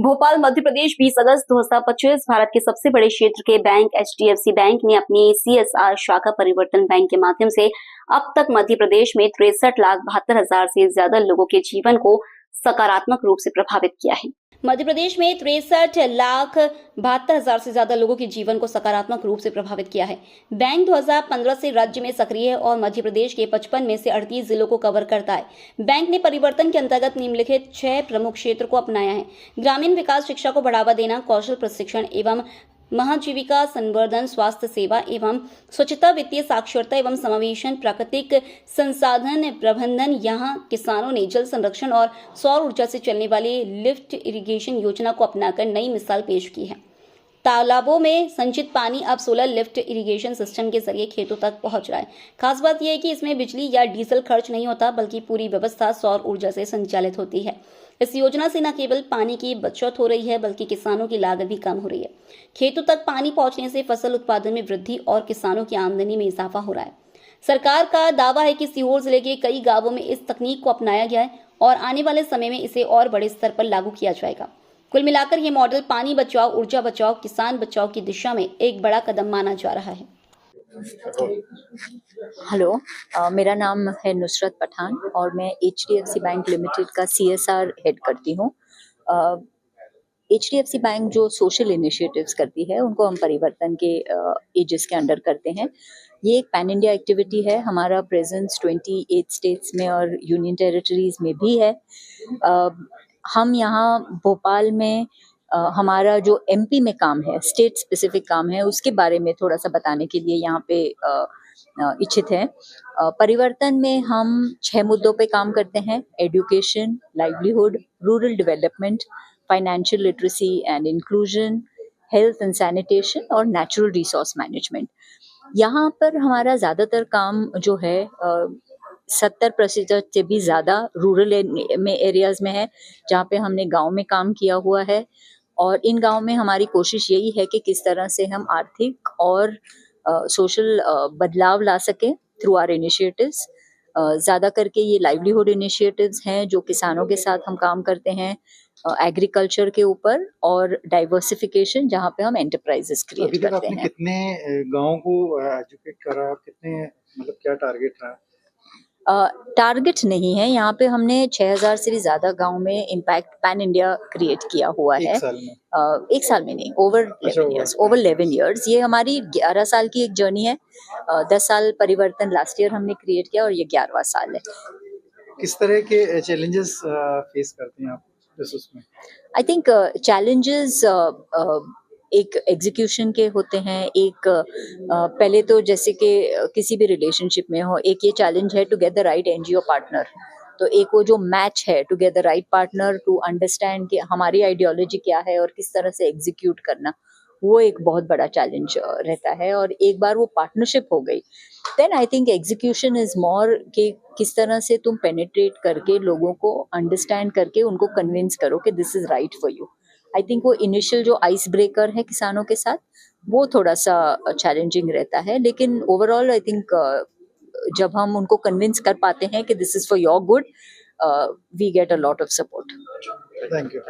भोपाल मध्य प्रदेश 20 अगस्त 2025 भारत के सबसे बड़े क्षेत्र के बैंक एचडीएफसी बैंक ने अपनी सीएसआर शाखा परिवर्तन बैंक के माध्यम से अब तक मध्य प्रदेश में 63,72,000 से ज्यादा लोगों के जीवन को सकारात्मक रूप से प्रभावित किया है। मध्य प्रदेश में 63,72,000 से ज्यादा लोगों के जीवन को सकारात्मक रूप से प्रभावित किया है। बैंक 2015 से राज्य में सक्रिय है और मध्य प्रदेश के 55 में से 38 जिलों को कवर करता है। बैंक ने परिवर्तन के अंतर्गत निम्नलिखित 6 प्रमुख क्षेत्र को अपनाया है: ग्रामीण विकास, शिक्षा को बढ़ावा देना, कौशल प्रशिक्षण एवं महाजीविका संवर्धन, स्वास्थ्य सेवा एवं स्वच्छता, वित्तीय साक्षरता एवं समावेशन, प्राकृतिक संसाधन प्रबंधन। यहाँ किसानों ने जल संरक्षण और सौर ऊर्जा से चलने वाली लिफ्ट इरिगेशन योजना को अपनाकर नई मिसाल पेश की है। तालाबों में संचित पानी अब सोलर लिफ्ट इरिगेशन सिस्टम के जरिए खेतों तक पहुंच रहा है। खास बात यह है कि इसमें बिजली या डीजल खर्च नहीं होता, बल्कि पूरी व्यवस्था सौर ऊर्जा से संचालित होती है। इस योजना से न केवल पानी की बचत हो रही है, बल्कि किसानों की लागत भी कम हो रही है। खेतों तक पानी पहुंचने से फसल उत्पादन में वृद्धि और किसानों की आमदनी में इजाफा हो रहा है। सरकार का दावा है कि सीहोर जिले के कई गांवों में इस तकनीक को अपनाया गया है और आने वाले समय में इसे और बड़े स्तर पर लागू किया जाएगा। कुल मिलाकर ये मॉडल पानी बचाओ, ऊर्जा बचाओ, किसान बचाओ की दिशा में एक बड़ा कदम माना जा रहा है। हेलो, मेरा नाम है नुसरत पठान और मैं एचडीएफसी बैंक लिमिटेड का सीएसआर हेड करती हूँ। एचडीएफसी बैंक जो सोशल इनिशिएटिव्स करती है उनको हम परिवर्तन के एजेस के अंडर करते हैं। ये एक पैन इंडिया एक्टिविटी है। हमारा प्रेजेंस 28 स्टेट्स में और यूनियन टेरिटरीज में भी है। हम यहाँ भोपाल में हमारा जो एमपी में काम है, स्टेट स्पेसिफिक काम है, उसके बारे में थोड़ा सा बताने के लिए यहाँ पे इच्छित है। परिवर्तन में हम 6 मुद्दों पे काम करते हैं: education, livelihood, rural development, financial literacy and inclusion, health and sanitation और नेचुरल रिसोर्स मैनेजमेंट। यहाँ पर हमारा ज़्यादातर काम जो है 70% से भी ज़्यादा रूरल में एरियाज में है, जहाँ पे हमने गांव में काम किया हुआ है। और इन गांव में हमारी कोशिश यही है कि किस तरह से हम आर्थिक और सोशल बदलाव ला सकें थ्रू आवर इनिशिएटिव्स। ज़्यादा करके ये लाइवलीहुड इनिशिएटिव्स हैं जो किसानों के साथ हम काम करते हैं, एग्रीकल्चर के ऊपर, और डाइवर्सिफिकेशन जहाँ पे हम एंटरप्राइजेस क्रिएट करते हैं। कितने गाँव को एजुकेट करा, कितने, मतलब क्या टारगेट रहा? टारगेट नहीं है यहाँ पे। हमने 6,000 से भी ज्यादा गांव में इम्पैक्ट पैन इंडिया क्रिएट किया हुआ है। एक साल में नहीं, ओवर 11 इयर्स। ये हमारी 11 साल की एक जर्नी है। 10 साल परिवर्तन लास्ट ईयर हमने क्रिएट किया और ये 11वां साल है। किस तरह के चैलेंजेस फेस करते हैं आप उसमें? आई थिंक चैलेंजेस एक एग्जीक्यूशन के होते हैं। एक पहले तो जैसे कि किसी भी रिलेशनशिप में हो, एक ये चैलेंज है to get the right NGO partner. तो एक वो जो मैच है to get the right partner to understand कि हमारी आइडियोलॉजी क्या है और किस तरह से एग्जीक्यूट करना, वो एक बहुत बड़ा चैलेंज रहता है। और एक बार वो पार्टनरशिप हो गई, then I think execution is more कि किस तरह से तुम पेनिट्रेट करके लोगों को अंडरस्टैंड करके उनको कन्विंस करो कि this is right for you. I think वो इनिशियल जो आइस ब्रेकर है किसानों के साथ, वो थोड़ा सा चैलेंजिंग रहता है। लेकिन ओवरऑल आई थिंक जब हम उनको कन्विंस कर पाते हैं कि this is for your good, we get a lot of support. Thank you.